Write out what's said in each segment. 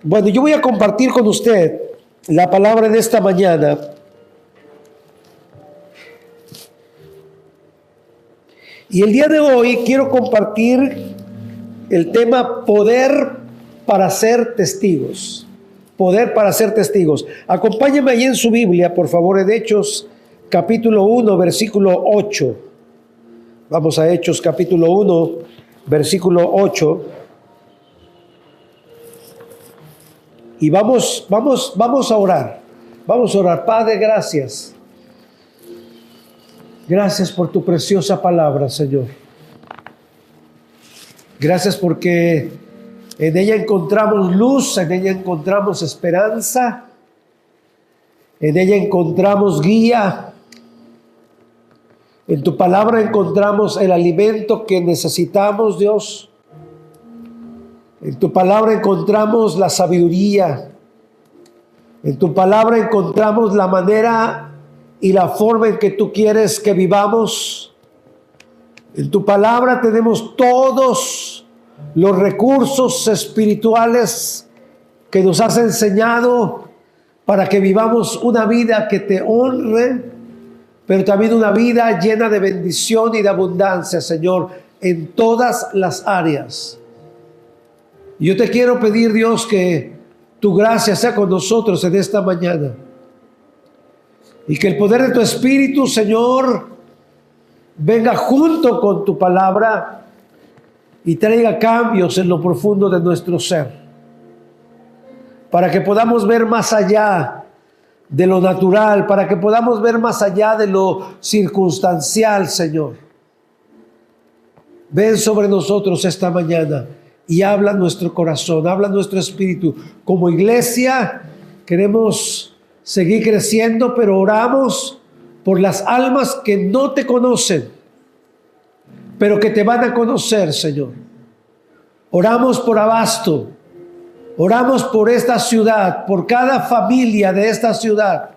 Bueno, yo voy a compartir con usted la palabra de esta mañana. Y el día de hoy quiero compartir el tema poder para ser testigos. Poder para ser testigos. Acompáñeme ahí en su Biblia, por favor, en Hechos capítulo 1, versículo 8. Vamos a Hechos capítulo 1, versículo 8. Y vamos a orar. Vamos a orar. Padre, gracias. Gracias por tu preciosa palabra, Señor. Gracias porque en ella encontramos luz, en ella encontramos esperanza, en ella encontramos guía. En tu palabra encontramos el alimento que necesitamos, Dios. En tu palabra encontramos la sabiduría. En tu palabra encontramos la manera y la forma en que tú quieres que vivamos. En tu palabra tenemos todos los recursos espirituales que nos has enseñado para que vivamos una vida que te honre, pero también una vida llena de bendición y de abundancia, Señor, en todas las áreas. Yo te quiero pedir, Dios, que tu gracia sea con nosotros en esta mañana. Y que el poder de tu Espíritu, Señor, venga junto con tu palabra y traiga cambios en lo profundo de nuestro ser. Para que podamos ver más allá de lo natural, para que podamos ver más allá de lo circunstancial, Señor. Ven sobre nosotros esta mañana y habla nuestro corazón, habla nuestro espíritu. Como iglesia queremos seguir creciendo, pero oramos por las almas que no te conocen, pero que te van a conocer, Señor. Oramos por Abasto, oramos por esta ciudad, por cada familia de esta ciudad,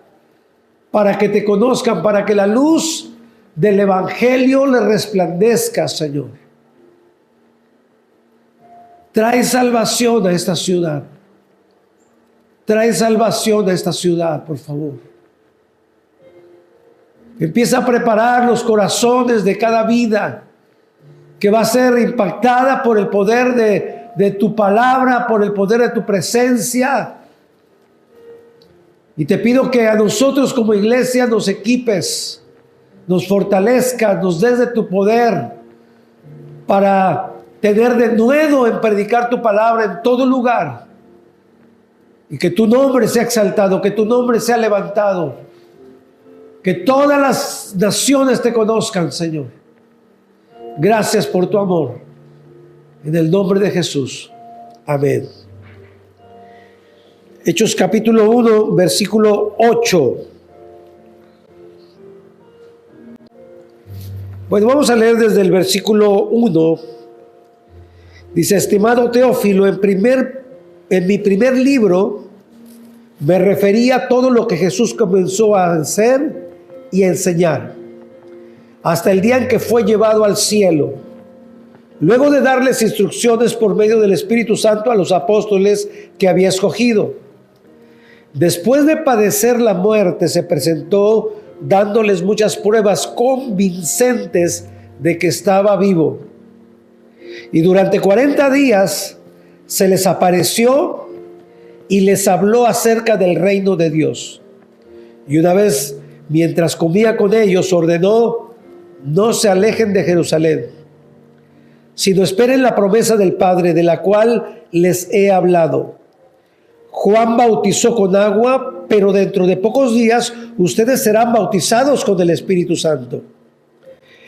para que te conozcan, para que la luz del Evangelio le resplandezca, Señor. Trae salvación a esta ciudad. Trae salvación a esta ciudad, por favor. Empieza a preparar los corazones de cada vida que va a ser impactada por el poder de tu palabra, por el poder de tu presencia. Y te pido que a nosotros como iglesia nos equipes, nos fortalezcas, nos des de tu poder para tener denuedo en predicar tu palabra en todo lugar. Y que tu nombre sea exaltado, que tu nombre sea levantado. Que todas las naciones te conozcan, Señor. Gracias por tu amor. En el nombre de Jesús. Amén. Hechos capítulo 1, versículo 8. Bueno, vamos a leer desde el versículo 1. Dice: estimado Teófilo, en mi primer libro me refería a todo lo que Jesús comenzó a hacer y a enseñar, hasta el día en que fue llevado al cielo, luego de darles instrucciones por medio del Espíritu Santo a los apóstoles que había escogido. Después de padecer la muerte, se presentó dándoles muchas pruebas convincentes de que estaba vivo. Y durante 40 días se les apareció y les habló acerca del reino de Dios. Y una vez, mientras comía con ellos, ordenó: no se alejen de Jerusalén, sino esperen la promesa del Padre, de la cual les he hablado. Juan bautizó con agua, pero dentro de pocos días ustedes serán bautizados con el Espíritu Santo.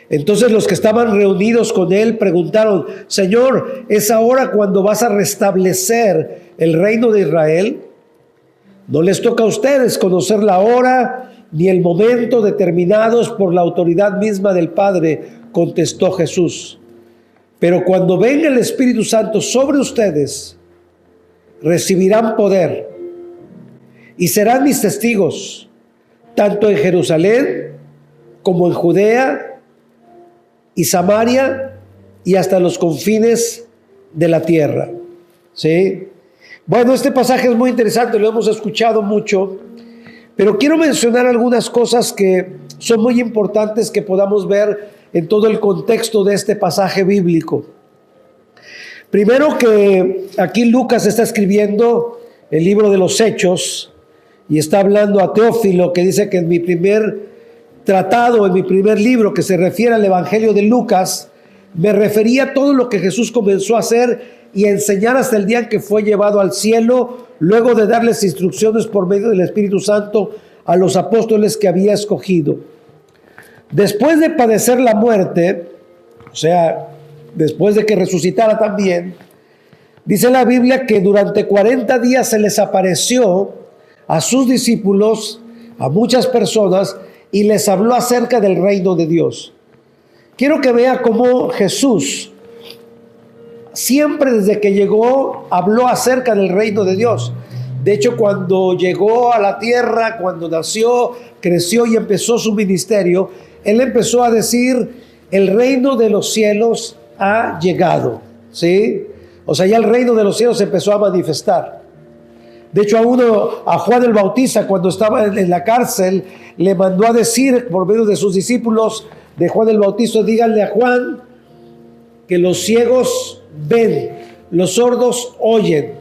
Entonces los que estaban reunidos con él preguntaron: Señor, ¿es ahora cuando vas a restablecer el reino de Israel? No les toca a ustedes conocer la hora ni el momento determinados por la autoridad misma del Padre, contestó Jesús. Pero cuando venga el Espíritu Santo sobre ustedes, recibirán poder y serán mis testigos, tanto en Jerusalén como en Judea y Samaria y hasta los confines de la tierra. ¿Sí? Bueno, este pasaje es muy interesante, lo hemos escuchado mucho, pero quiero mencionar algunas cosas que son muy importantes que podamos ver en todo el contexto de este pasaje bíblico. Primero, que aquí Lucas está escribiendo el libro de los Hechos y está hablando a Teófilo, que dice que en mi primer tratado, en mi primer libro, que se refiere al Evangelio de Lucas, me refería a todo lo que Jesús comenzó a hacer y a enseñar hasta el día en que fue llevado al cielo, luego de darles instrucciones por medio del Espíritu Santo a los apóstoles que había escogido. Después de padecer la muerte, o sea, después de que resucitara también, dice la Biblia que durante 40 días se les apareció a sus discípulos, a muchas personas, y les habló acerca del reino de Dios. Quiero que vea cómo Jesús siempre desde que llegó habló acerca del reino de Dios. De hecho, cuando llegó a la tierra, cuando nació, creció y empezó su ministerio, Él empezó a decir, el reino de los cielos ha llegado, ¿sí? O sea, ya el reino de los cielos se empezó a manifestar. De hecho, a Juan el Bautista, cuando estaba en la cárcel, le mandó a decir por medio de sus discípulos de Juan el Bautista, díganle a Juan que los ciegos ven, los sordos oyen,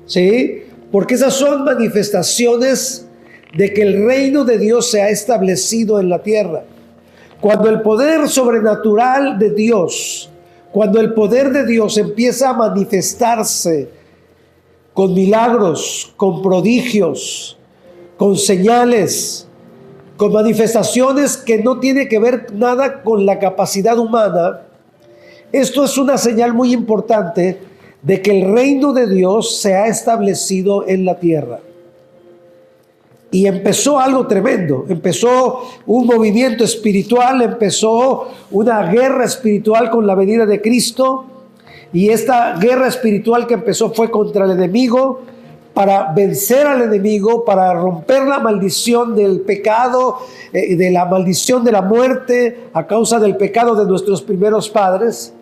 ¿sí? Porque esas son manifestaciones de que el reino de Dios se ha establecido en la tierra. Cuando el poder sobrenatural de Dios, cuando el poder de Dios empieza a manifestarse con milagros, con prodigios, con señales, con manifestaciones que no tiene que ver nada con la capacidad humana, esto es una señal muy importante de que el reino de Dios se ha establecido en la tierra. Y empezó algo tremendo, empezó un movimiento espiritual, empezó una guerra espiritual con la venida de Cristo, y esta guerra espiritual que empezó fue contra el enemigo, para vencer al enemigo, para romper la maldición del pecado, de la maldición de la muerte a causa del pecado de nuestros primeros padres.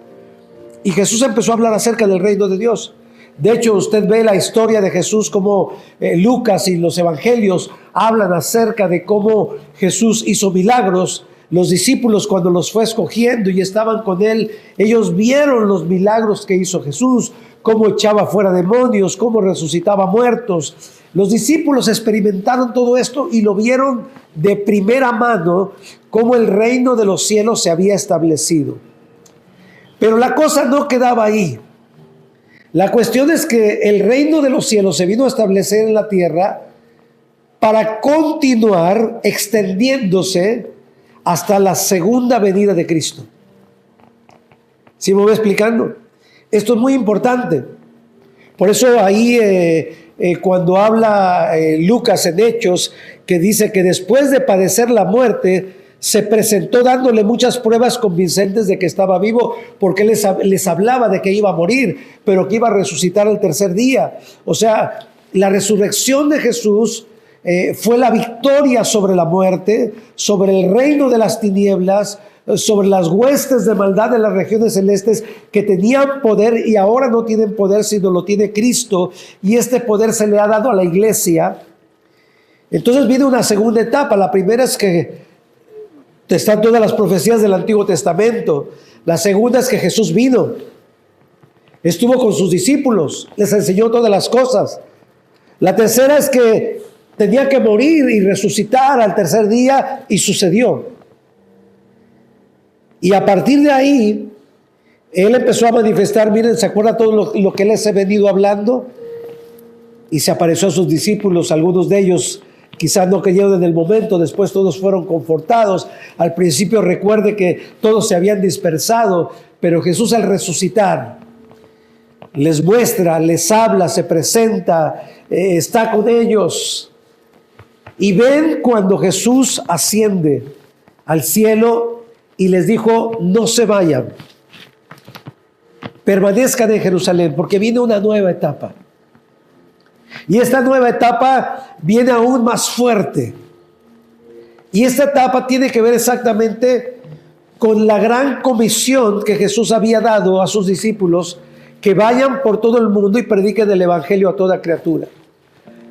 Y Jesús empezó a hablar acerca del reino de Dios. De hecho, usted ve la historia de Jesús, como Lucas y los evangelios hablan acerca de cómo Jesús hizo milagros. Los discípulos, cuando los fue escogiendo y estaban con él, ellos vieron los milagros que hizo Jesús, cómo echaba fuera demonios, cómo resucitaba muertos. Los discípulos experimentaron todo esto y lo vieron de primera mano, cómo el reino de los cielos se había establecido. Pero la cosa no quedaba ahí. La cuestión es que el reino de los cielos se vino a establecer en la tierra para continuar extendiéndose hasta la segunda venida de Cristo. ¿Sí me voy explicando? Esto es muy importante. Por eso ahí cuando habla Lucas en Hechos, que dice que después de padecer la muerte, se presentó dándole muchas pruebas convincentes de que estaba vivo, porque les hablaba de que iba a morir, pero que iba a resucitar el tercer día. O sea, la resurrección de Jesús fue la victoria sobre la muerte, sobre el reino de las tinieblas, sobre las huestes de maldad de las regiones celestes, que tenían poder y ahora no tienen poder, sino lo tiene Cristo, y este poder se le ha dado a la iglesia. Entonces viene una segunda etapa. La primera es que están todas las profecías del Antiguo Testamento. La segunda es que Jesús vino, estuvo con sus discípulos, les enseñó todas las cosas. La tercera es que tenía que morir y resucitar al tercer día, y sucedió. Y a partir de ahí, Él empezó a manifestar, miren, ¿se acuerda todo lo que les he venido hablando? Y se apareció a sus discípulos, algunos de ellos quizás no creyeron en el momento, después todos fueron confortados. Al principio recuerde que todos se habían dispersado, pero Jesús al resucitar les muestra, les habla, se presenta, está con ellos. Y ven cuando Jesús asciende al cielo y les dijo, no se vayan, permanezcan en Jerusalén, porque viene una nueva etapa. Y esta nueva etapa viene aún más fuerte. Y esta etapa tiene que ver exactamente con la gran comisión que Jesús había dado a sus discípulos, que vayan por todo el mundo y prediquen el evangelio a toda criatura.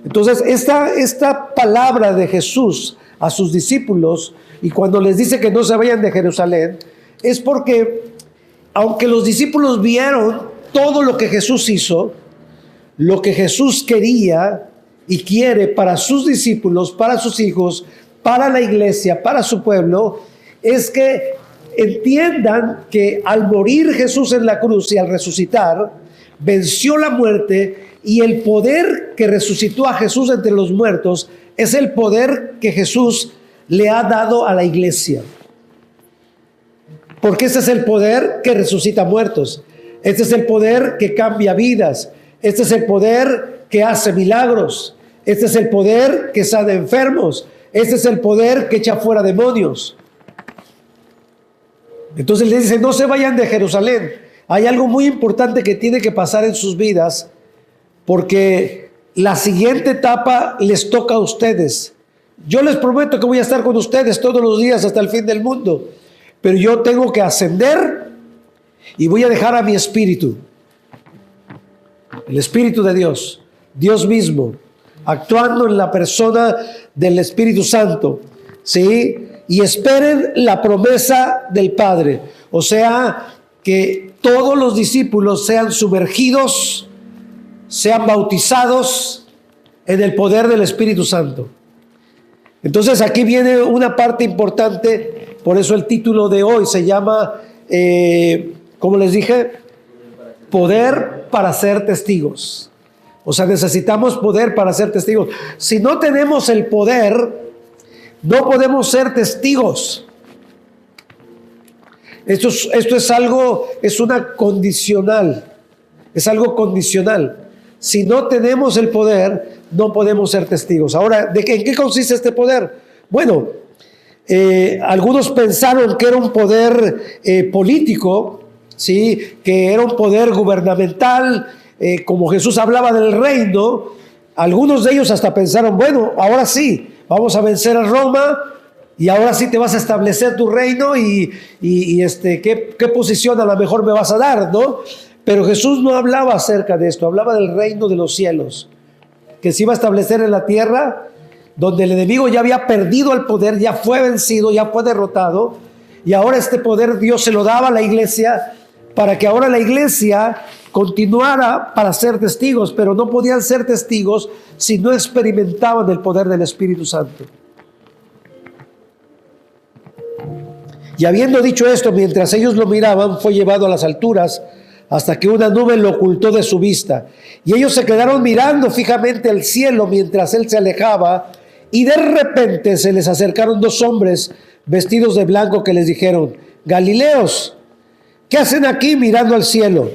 Entonces, esta palabra de Jesús a sus discípulos, y cuando les dice que no se vayan de Jerusalén, es porque, aunque los discípulos vieron todo lo que Jesús hizo, lo que Jesús quería y quiere para sus discípulos, para sus hijos, para la iglesia, para su pueblo, es que entiendan que al morir Jesús en la cruz y al resucitar, venció la muerte, y el poder que resucitó a Jesús entre los muertos es el poder que Jesús le ha dado a la iglesia. Porque ese es el poder que resucita muertos. Este es el poder que cambia vidas. Este es el poder que hace milagros. Este es el poder que sana enfermos. Este es el poder que echa fuera demonios. Entonces le dice, no se vayan de Jerusalén. Hay algo muy importante que tiene que pasar en sus vidas, porque la siguiente etapa les toca a ustedes. Yo les prometo que voy a estar con ustedes todos los días hasta el fin del mundo, pero yo tengo que ascender y voy a dejar a mi espíritu, el Espíritu de Dios, Dios mismo, actuando en la persona del Espíritu Santo, ¿sí? Y esperen la promesa del Padre, o sea, que todos los discípulos sean sumergidos, sean bautizados en el poder del Espíritu Santo. Entonces aquí viene una parte importante, por eso el título de hoy se llama, como les dije, poder para ser testigos. O sea, necesitamos poder para ser testigos. Si no tenemos el poder, no podemos ser testigos. Esto es algo, es una condicional, es algo condicional. Si no tenemos el poder, no podemos ser testigos. Ahora, ¿en qué consiste este poder? Bueno, algunos pensaron que era un poder político, ¿sí? Que era un poder gubernamental, como Jesús hablaba del reino. Algunos de ellos hasta pensaron, bueno, ahora sí, vamos a vencer a Roma y ahora sí te vas a establecer tu reino y ¿qué posición a lo mejor me vas a dar, ¿no? Pero Jesús no hablaba acerca de esto, hablaba del reino de los cielos, que se iba a establecer en la tierra, donde el enemigo ya había perdido el poder, ya fue vencido, ya fue derrotado, y ahora este poder Dios se lo daba a la iglesia, para que ahora la iglesia continuara para ser testigos, pero no podían ser testigos si no experimentaban el poder del Espíritu Santo. Y habiendo dicho esto, mientras ellos lo miraban, fue llevado a las alturas, hasta que una nube lo ocultó de su vista. Y ellos se quedaron mirando fijamente al cielo mientras él se alejaba, y de repente se les acercaron dos hombres vestidos de blanco que les dijeron: Galileos, ¿qué hacen aquí mirando al cielo?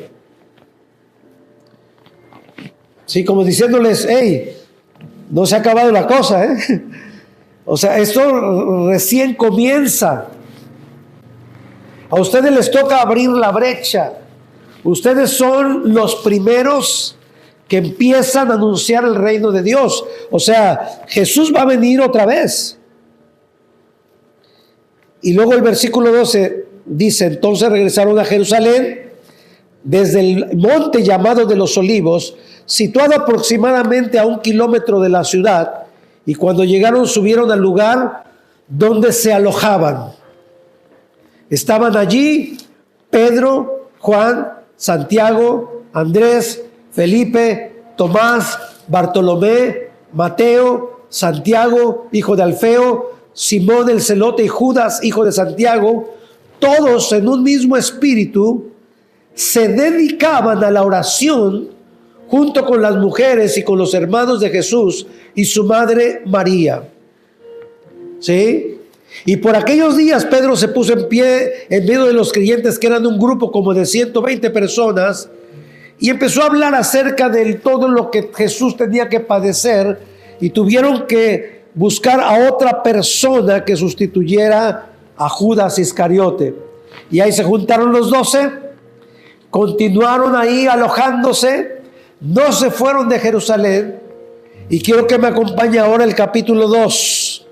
Sí, como diciéndoles, hey, no se ha acabado la cosa, ¿eh? O sea, esto recién comienza. A ustedes les toca abrir la brecha. Ustedes son los primeros que empiezan a anunciar el reino de Dios. O sea, Jesús va a venir otra vez. Y luego el versículo 12 dice: entonces regresaron a Jerusalén desde el monte llamado de los Olivos, situado aproximadamente a 1 kilómetro de la ciudad, y cuando llegaron subieron al lugar donde se alojaban. Estaban allí Pedro, Juan, Santiago, Andrés, Felipe, Tomás, Bartolomé, Mateo, Santiago, hijo de Alfeo, Simón el celote y Judas, hijo de Santiago. Todos en un mismo espíritu se dedicaban a la oración junto con las mujeres y con los hermanos de Jesús y su madre María. ¿Sí? Y por aquellos días Pedro se puso en pie en medio de los creyentes, que eran un grupo como de 120 personas, y empezó a hablar acerca de todo lo que Jesús tenía que padecer, y tuvieron que buscar a otra persona que sustituyera a Judas Iscariote. Y ahí se juntaron los 12, continuaron ahí alojándose, no se fueron de Jerusalén. Y quiero que me acompañe ahora el capítulo 2.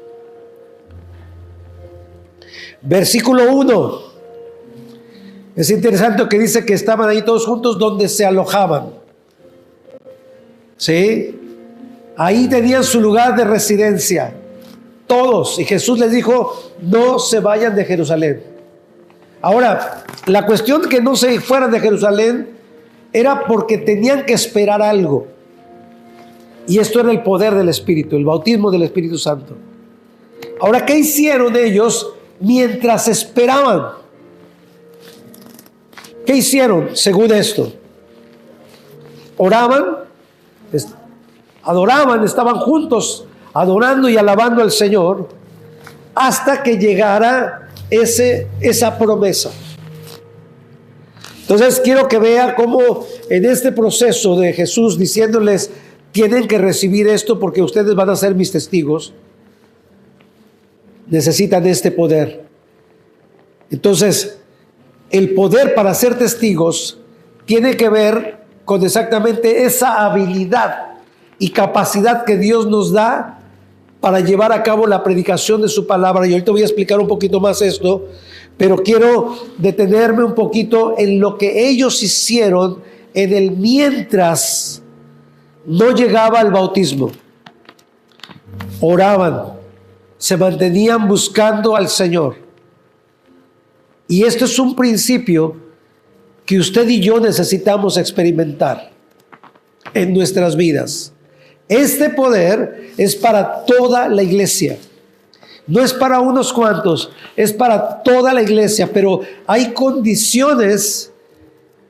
Versículo 1. Es interesante que dice que estaban ahí todos juntos donde se alojaban. ¿Sí? Ahí tenían su lugar de residencia. Todos. Y Jesús les dijo, no se vayan de Jerusalén. Ahora, la cuestión que no se fueran de Jerusalén era porque tenían que esperar algo. Y esto era el poder del Espíritu, el bautismo del Espíritu Santo. Ahora, ¿qué hicieron ellos mientras esperaban? ¿Qué hicieron según esto? Oraban, adoraban, estaban juntos adorando y alabando al Señor hasta que llegara esa promesa. Entonces quiero que vea cómo en este proceso de Jesús diciéndoles, tienen que recibir esto porque ustedes van a ser mis testigos, necesitan este poder. Entonces, el poder para ser testigos tiene que ver con exactamente esa habilidad y capacidad que Dios nos da para llevar a cabo la predicación de su palabra. Y ahorita voy a explicar un poquito más esto, pero quiero detenerme un poquito en lo que ellos hicieron en el mientras no llegaba el bautismo. Oraban, se mantenían buscando al Señor. Y esto es un principio que usted y yo necesitamos experimentar en nuestras vidas. Este poder es para toda la iglesia. No es para unos cuantos, es para toda la iglesia, pero hay condiciones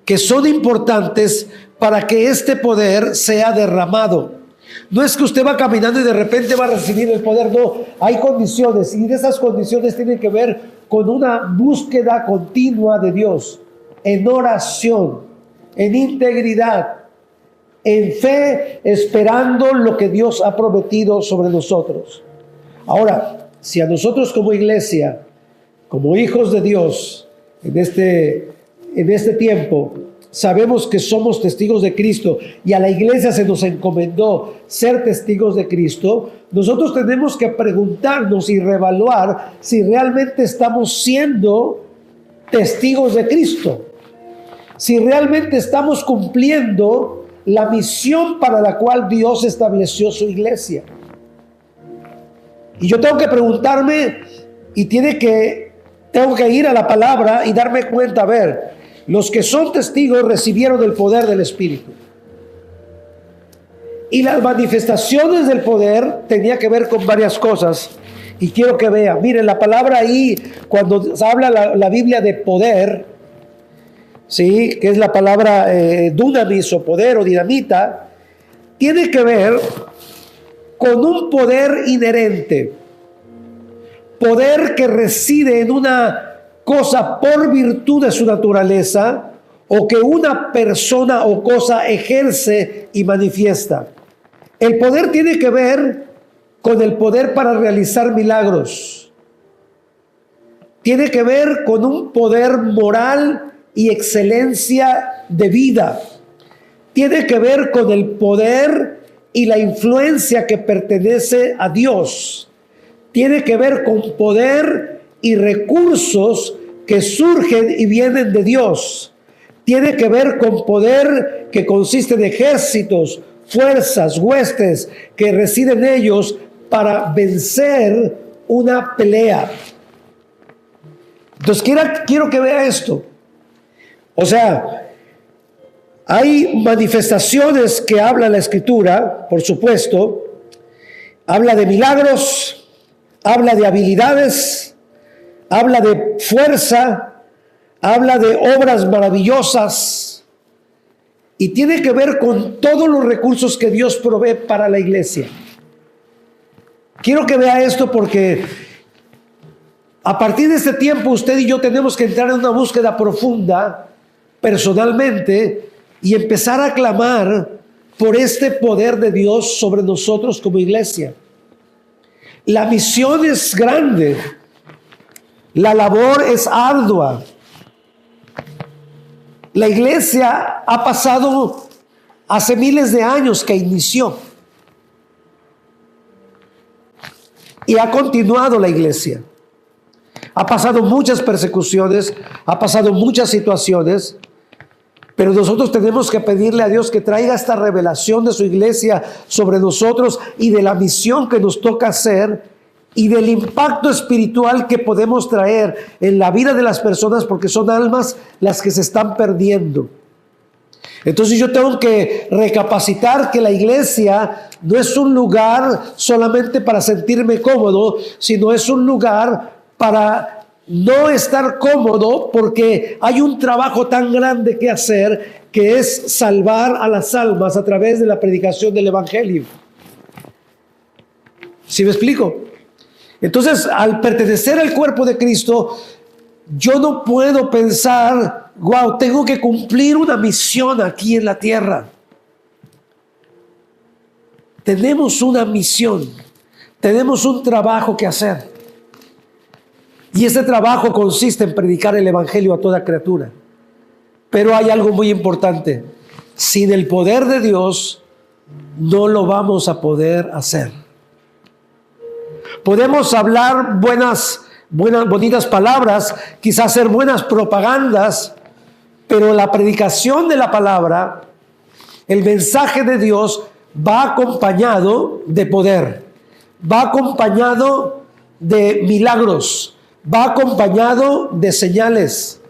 que son importantes para que este poder sea derramado. No es que usted va caminando y de repente va a recibir el poder, no, hay condiciones y de esas condiciones tienen que ver con una búsqueda continua de Dios, en oración, en integridad, en fe, esperando lo que Dios ha prometido sobre nosotros. Ahora, si a nosotros como iglesia, como hijos de Dios, en este tiempo, sabemos que somos testigos de Cristo y a la iglesia se nos encomendó ser testigos de Cristo, nosotros tenemos que preguntarnos y reevaluar si realmente estamos siendo testigos de Cristo, si realmente estamos cumpliendo la misión para la cual Dios estableció su iglesia. Y yo tengo que preguntarme y tengo que ir a la palabra y darme cuenta, a ver, los que son testigos recibieron el poder del Espíritu. Y las manifestaciones del poder tenía que ver con varias cosas. Y quiero que vean, miren, la palabra ahí, cuando habla la Biblia de poder, ¿sí? Que es la palabra dunamis o poder o dinamita, tiene que ver con un poder inherente. Poder que reside en una cosa por virtud de su naturaleza o que una persona o cosa ejerce y manifiesta. El poder tiene que ver con el poder para realizar milagros. Tiene que ver con un poder moral y excelencia de vida. Tiene que ver con el poder y la influencia que pertenece a Dios. Tiene que ver con poder y recursos que surgen y vienen de Dios. Tiene que ver con poder que consiste en ejércitos, fuerzas, huestes que residen en ellos para vencer una pelea. Entonces quiero que vea esto. O sea, hay manifestaciones que habla la Escritura, por supuesto. Habla de milagros, habla de habilidades, habla de fuerza, habla de obras maravillosas y tiene que ver con todos los recursos que Dios provee para la iglesia. Quiero que vea esto porque a partir de este tiempo usted y yo tenemos que entrar en una búsqueda profunda personalmente y empezar a clamar por este poder de Dios sobre nosotros como iglesia. La misión es grande, la labor es ardua. La iglesia ha pasado hace miles de años que inició y ha continuado la iglesia. ha pasado muchas persecuciones, ha pasado muchas situaciones, pero nosotros tenemos que pedirle a Dios que traiga esta revelación de su iglesia sobre nosotros y de la misión que nos toca hacer y del impacto espiritual que podemos traer en la vida de las personas, porque son almas las que se están perdiendo. Entonces yo tengo que recapacitar que la iglesia no es un lugar solamente para sentirme cómodo, sino es un lugar para no estar cómodo, porque hay un trabajo tan grande que hacer, que es salvar a las almas a través de la predicación del evangelio. ¿Sí me explico? Entonces, al pertenecer al cuerpo de Cristo, yo no puedo pensar, wow, tengo que cumplir una misión aquí en la tierra. Tenemos una misión, tenemos un trabajo que hacer. Y ese trabajo consiste en predicar el evangelio a toda criatura. Pero hay algo muy importante: sin el poder de Dios no lo vamos a poder hacer. Podemos hablar bonitas palabras, quizás hacer buenas propagandas, pero la predicación de la palabra, el mensaje de Dios, va acompañado de poder, va acompañado de milagros, va acompañado de señales,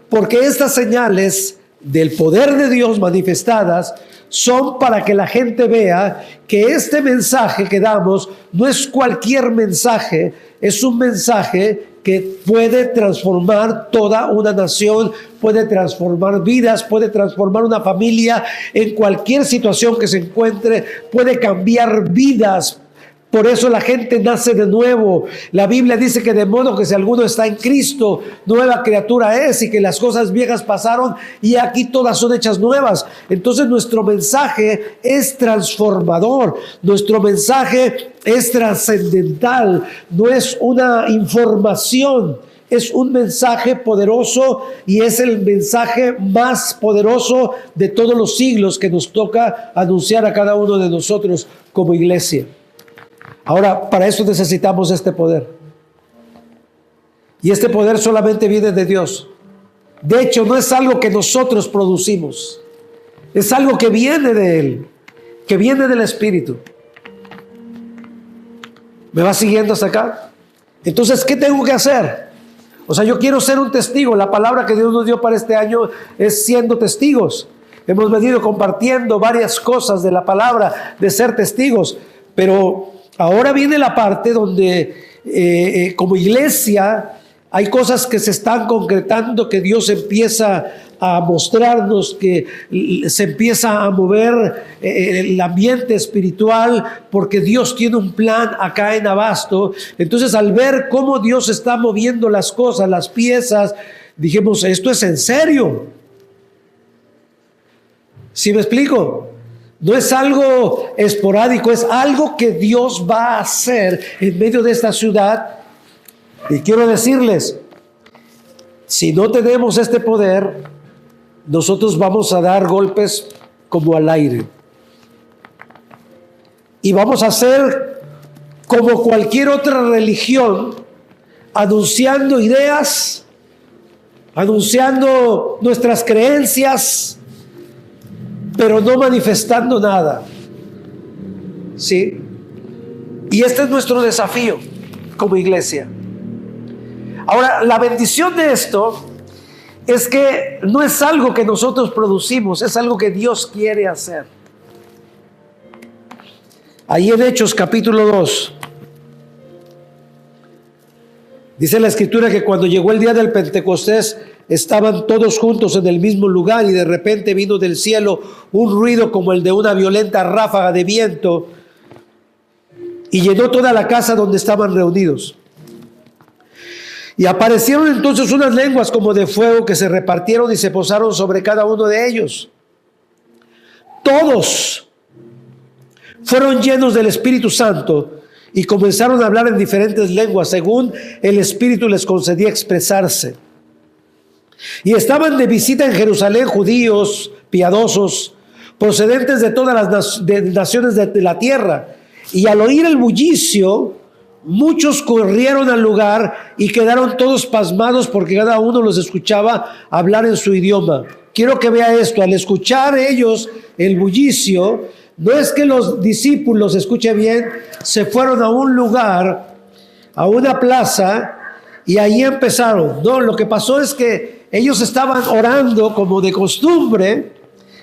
porque estas señales del poder de Dios manifestadas son para que la gente vea que este mensaje que damos no es cualquier mensaje, es un mensaje que puede transformar toda una nación, puede transformar vidas, puede transformar una familia en cualquier situación que se encuentre, puede cambiar vidas. Por eso la gente nace de nuevo. La Biblia dice que de modo que si alguno está en Cristo, nueva criatura es, y que las cosas viejas pasaron y aquí todas son hechas nuevas. Entonces nuestro mensaje es transformador, nuestro mensaje es trascendental, no es una información, es un mensaje poderoso, y es el mensaje más poderoso de todos los siglos que nos toca anunciar a cada uno de nosotros como iglesia. Ahora, para eso necesitamos este poder. Y este poder solamente viene de Dios. De hecho, no es algo que nosotros producimos. Es algo que viene de Él, que viene del Espíritu. ¿Me va siguiendo hasta acá? Entonces, ¿qué tengo que hacer? O sea, yo quiero ser un testigo. La palabra que Dios nos dio para este año es siendo testigos. Hemos venido compartiendo varias cosas de la palabra de ser testigos, pero ahora viene la parte donde como iglesia hay cosas que se están concretando, que Dios empieza a mostrarnos, que se empieza a mover el ambiente espiritual, porque Dios tiene un plan acá en Abasto. Entonces, al ver cómo Dios está moviendo las cosas, las piezas, dijimos, esto es en serio. ¿Sí me explico? No es algo esporádico, es algo que Dios va a hacer en medio de esta ciudad. Y quiero decirles, si no tenemos este poder, nosotros vamos a dar golpes como al aire. Y vamos a hacer como cualquier otra religión, anunciando ideas, anunciando nuestras creencias, pero no manifestando nada. ¿Sí? Y este es nuestro desafío como iglesia. Ahora, la bendición de esto es que no es algo que nosotros producimos, es algo que Dios quiere hacer. Ahí en Hechos capítulo 2, dice la Escritura que cuando llegó el día del Pentecostés, estaban todos juntos en el mismo lugar, y de repente vino del cielo un ruido como el de una violenta ráfaga de viento, y llenó toda la casa donde estaban reunidos. Y aparecieron entonces unas lenguas como de fuego que se repartieron y se posaron sobre cada uno de ellos. Todos fueron llenos del Espíritu Santo y comenzaron a hablar en diferentes lenguas según el Espíritu les concedía expresarse. Y estaban de visita en Jerusalén judíos piadosos, procedentes de todas las naciones de la tierra. Y al oír el bullicio, Muchos corrieron al lugar y quedaron todos pasmados porque cada uno los escuchaba hablar en su idioma. Quiero que vea esto, al escuchar ellos el bullicio, no es que los discípulos, escuche bien, se fueron a un lugar, a una plaza, y ahí empezaron. No, lo que pasó es que ellos estaban orando como de costumbre,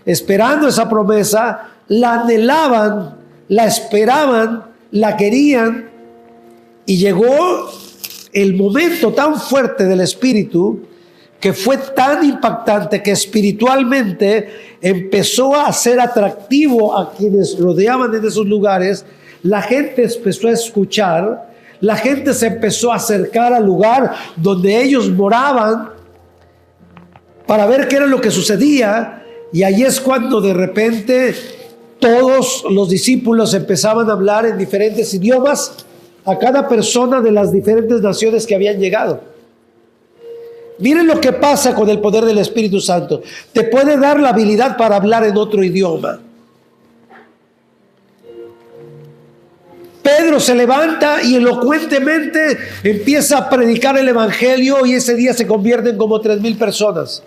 esperando esa promesa, la anhelaban, la esperaban, la querían, y llegó el momento tan fuerte del Espíritu que fue tan impactante que espiritualmente empezó a ser atractivo a quienes rodeaban en esos lugares. La gente empezó a escuchar, la gente se empezó a acercar al lugar donde ellos moraban para ver qué era lo que sucedía, y ahí es cuando de repente todos los discípulos empezaban a hablar en diferentes idiomas a cada persona de las diferentes naciones que habían llegado. Miren lo que pasa con el poder del Espíritu Santo. Te puede dar la habilidad para hablar en otro idioma. Pedro se levanta y elocuentemente empieza a predicar el Evangelio, y ese día se convierten como 3,000 personas.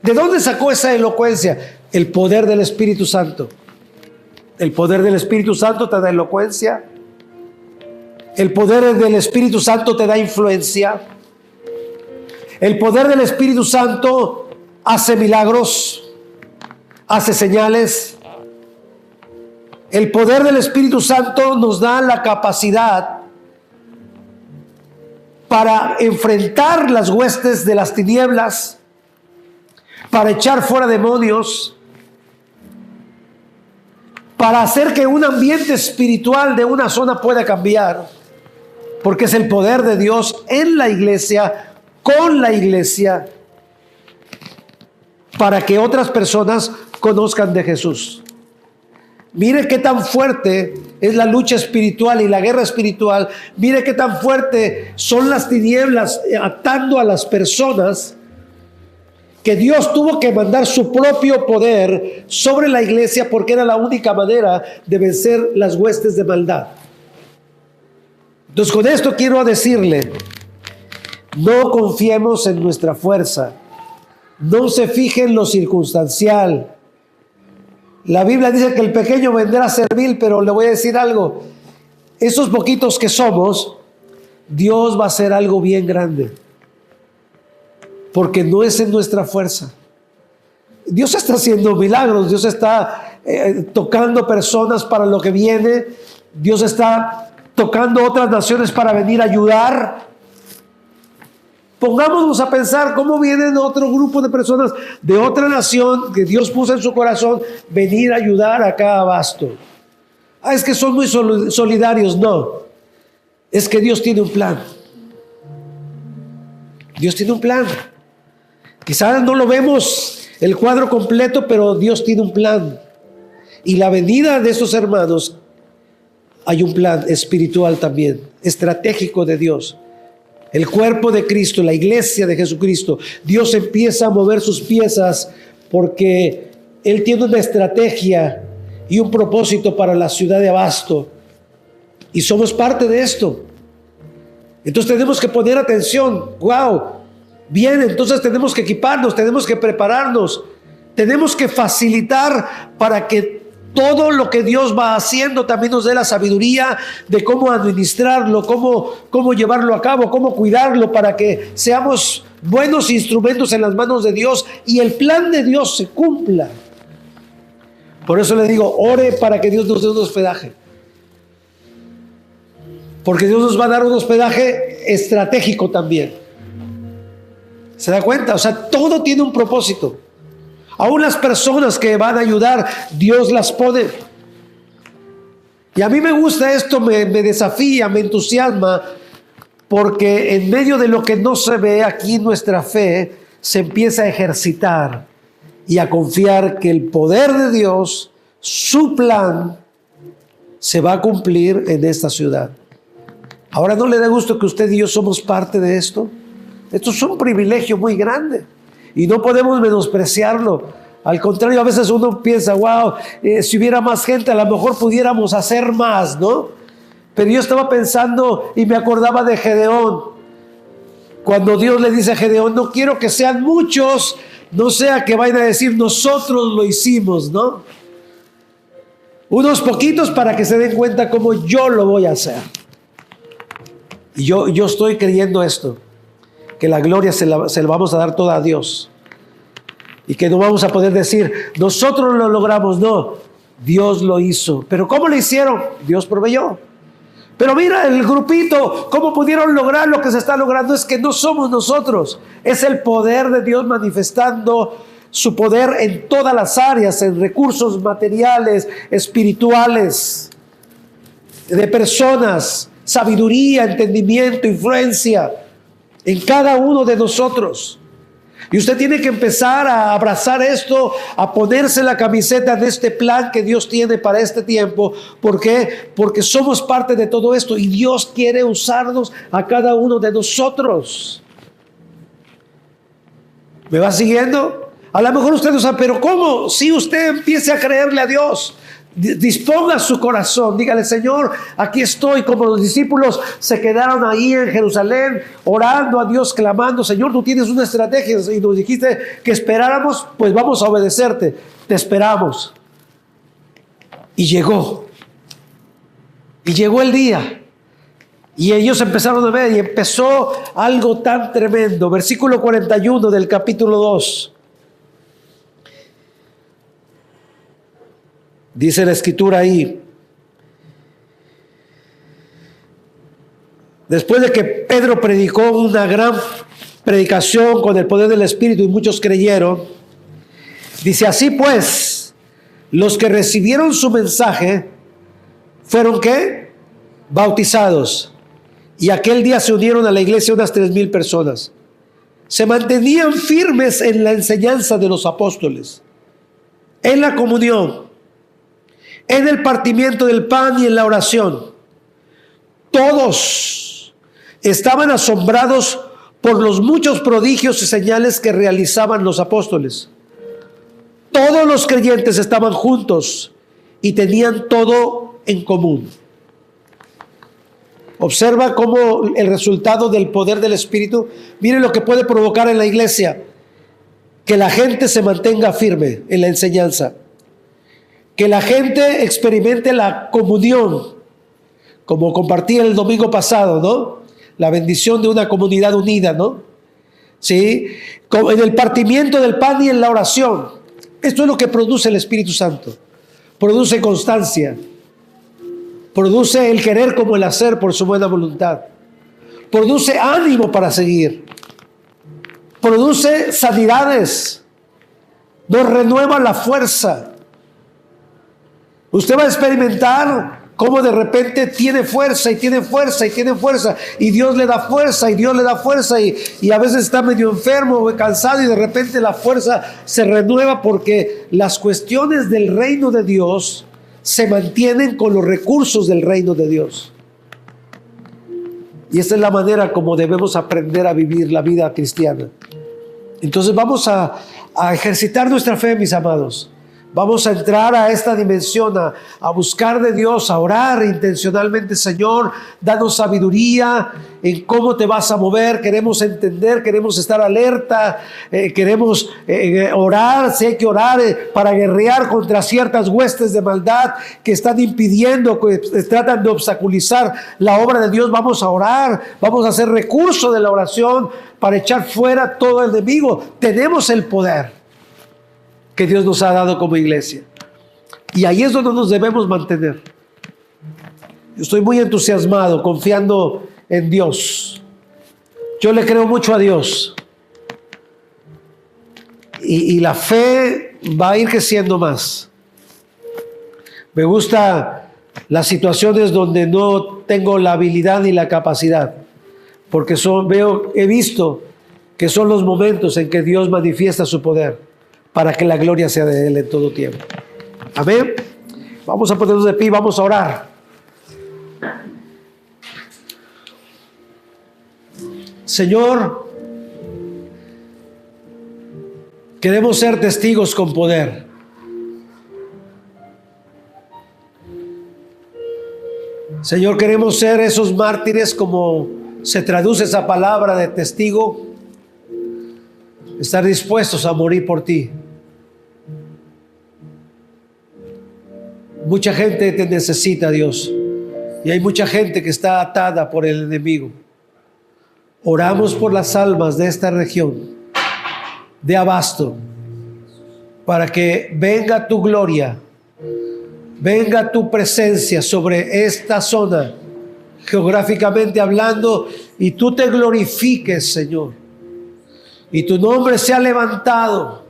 ¿De dónde sacó esa elocuencia? El poder del Espíritu Santo. El poder del Espíritu Santo te da elocuencia. El poder del Espíritu Santo te da influencia. El poder del Espíritu Santo hace milagros, hace señales. El poder del Espíritu Santo nos da la capacidad para enfrentar las huestes de las tinieblas, para echar fuera demonios, para hacer que un ambiente espiritual de una zona pueda cambiar, porque es el poder de Dios en la iglesia, con la iglesia, para que otras personas conozcan de Jesús. Mire qué tan fuerte es la lucha espiritual y la guerra espiritual. Mire qué tan fuerte son las tinieblas atando a las personas, que Dios tuvo que mandar su propio poder sobre la iglesia, porque era la única manera de vencer las huestes de maldad. Entonces, con esto quiero decirle: no confiemos en nuestra fuerza, no se fije en lo circunstancial. La Biblia dice que el pequeño vendrá a servir, pero le voy a decir algo: esos poquitos que somos, Dios va a hacer algo bien grande, porque no es en nuestra fuerza. Dios está haciendo milagros, Dios está tocando personas para lo que viene, Dios está tocando otras naciones para venir a ayudar. Pongámonos a pensar cómo vienen otro grupo de personas de otra nación que Dios puso en su corazón venir a ayudar acá a Abasto. Es que son muy solidarios. No, es que Dios tiene un plan. Dios tiene un plan. Quizás no lo vemos el cuadro completo, pero Dios tiene un plan. Y la venida de esos hermanos, hay un plan espiritual también, estratégico de Dios. El cuerpo de Cristo, la iglesia de Jesucristo, Dios empieza a mover sus piezas porque Él tiene una estrategia y un propósito para la ciudad de Abasto. Y somos parte de esto. Entonces tenemos que poner atención. ¡Wow! Bien, entonces tenemos que equiparnos, tenemos que prepararnos, tenemos que facilitar para que todo lo que Dios va haciendo también nos dé la sabiduría de cómo administrarlo, cómo llevarlo a cabo, cómo cuidarlo, para que seamos buenos instrumentos en las manos de Dios y el plan de Dios se cumpla. Por eso le digo, ore para que Dios nos dé un hospedaje. Porque Dios nos va a dar un hospedaje estratégico también. ¿Se da cuenta? O sea, todo tiene un propósito. Aún las personas que van a ayudar, Dios las pone. Y a mí me gusta esto, me desafía, me entusiasma, porque en medio de lo que no se ve aquí, nuestra fe se empieza a ejercitar y a confiar que el poder de Dios, su plan, se va a cumplir en esta ciudad. Ahora, ¿no le da gusto que usted y yo somos parte de esto? Esto es un privilegio muy grande. Y no podemos menospreciarlo. Al contrario, a veces uno piensa, wow, si hubiera más gente, a lo mejor pudiéramos hacer más, ¿no? Pero yo estaba pensando y me acordaba de Gedeón. Cuando Dios le dice a Gedeón, no quiero que sean muchos, no sea que vayan a decir nosotros lo hicimos, ¿no? Unos poquitos para que se den cuenta cómo yo lo voy a hacer. Y yo estoy creyendo esto, que la gloria se la vamos a dar toda a Dios. Y que no vamos a poder decir, nosotros lo logramos, no. Dios lo hizo. ¿Pero cómo lo hicieron? Dios proveyó. Pero mira el grupito, ¿cómo pudieron lograr lo que se está logrando? Es que no somos nosotros, es el poder de Dios manifestando su poder en todas las áreas, en recursos materiales, espirituales, de personas, sabiduría, entendimiento, influencia, en cada uno de nosotros. Y usted tiene que empezar a abrazar esto, a ponerse la camiseta de este plan que Dios tiene para este tiempo. ¿Por qué? Porque somos parte de todo esto y Dios quiere usarnos a cada uno de nosotros. ¿Me va siguiendo? A lo mejor usted no sabe, pero ¿cómo? Si usted empiece a creerle a Dios, disponga su corazón, dígale, Señor, aquí estoy, como los discípulos se quedaron ahí en Jerusalén, orando a Dios, clamando, Señor, tú tienes una estrategia y nos dijiste que esperáramos, pues vamos a obedecerte, te esperamos. Y llegó el día, y ellos empezaron a ver, y empezó algo tan tremendo. Versículo 41 del capítulo 2. Dice la escritura ahí, después de que Pedro predicó una gran predicación con el poder del Espíritu y muchos creyeron, dice, así pues, los que recibieron su mensaje fueron ¿qué? Bautizados. Y aquel día se unieron a la iglesia unas 3,000 personas. Se mantenían firmes en la enseñanza de los apóstoles, en la comunión, en el partimiento del pan y en la oración. Todos estaban asombrados por los muchos prodigios y señales que realizaban los apóstoles. Todos los creyentes estaban juntos y tenían todo en común. Observa cómo el resultado del poder del Espíritu, mire lo que puede provocar en la iglesia, que la gente se mantenga firme en la enseñanza, que la gente experimente la comunión, como compartí el domingo pasado, ¿no? La bendición de una comunidad unida, ¿no? ¿Sí? En el partimiento del pan y en la oración. Esto es lo que produce el Espíritu Santo. Produce constancia. Produce el querer como el hacer por su buena voluntad. Produce ánimo para seguir. Produce sanidades. Nos renueva la fuerza. Usted va a experimentar cómo de repente tiene fuerza y tiene fuerza y tiene fuerza, y Dios le da fuerza y Dios le da fuerza, y a veces está medio enfermo o cansado y de repente la fuerza se renueva porque las cuestiones del reino de Dios se mantienen con los recursos del reino de Dios. Y esta es la manera como debemos aprender a vivir la vida cristiana. Entonces vamos a ejercitar nuestra fe, mis amados. Vamos a entrar a esta dimensión, a buscar de Dios, a orar intencionalmente. Señor, danos sabiduría en cómo te vas a mover. Queremos entender, queremos estar alerta, queremos orar, si hay que orar para guerrear contra ciertas huestes de maldad que están impidiendo, que tratan de obstaculizar la obra de Dios. Vamos a orar, vamos a hacer recurso de la oración para echar fuera todo el enemigo. Tenemos el poder que Dios nos ha dado como iglesia. Y ahí es donde nos debemos mantener. Yo estoy muy entusiasmado, confiando en Dios. Yo le creo mucho a Dios. Y la fe va a ir creciendo más. Me gusta las situaciones donde no tengo la habilidad ni la capacidad, porque he visto que son los momentos en que Dios manifiesta su poder, para que la gloria sea de Él en todo tiempo. Amén. Vamos a ponernos de pie, vamos a orar. Señor, queremos ser testigos con poder. Señor, queremos ser esos mártires, como se traduce esa palabra de testigo, estar dispuestos a morir por ti. Mucha gente te necesita, Dios, y hay mucha gente que está atada por el enemigo. Oramos por las almas de esta región de Abasto, para que venga tu gloria, venga tu presencia sobre esta zona, geográficamente hablando, y tú te glorifiques, Señor, y tu nombre sea levantado,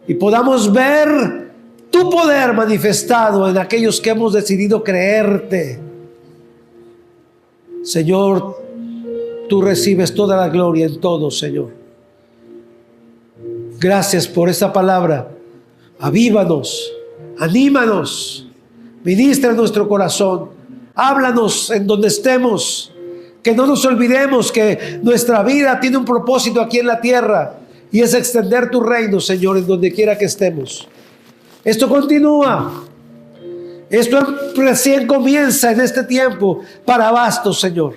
y podamos ver tu poder manifestado en aquellos que hemos decidido creerte. Señor, tú recibes toda la gloria en todo, Señor. Gracias por esta palabra. Avívanos, anímanos, ministra en nuestro corazón, háblanos en donde estemos, que no nos olvidemos que nuestra vida tiene un propósito aquí en la tierra, y es extender tu reino, Señor, en donde quiera que estemos. Esto continúa, esto recién comienza en este tiempo para Abasto, Señor,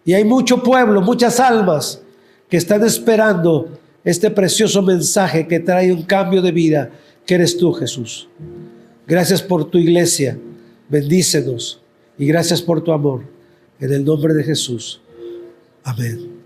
y hay mucho pueblo, muchas almas que están esperando este precioso mensaje que trae un cambio de vida, que eres tú, Jesús. Gracias por tu iglesia, bendícenos, y gracias por tu amor, en el nombre de Jesús. Amén.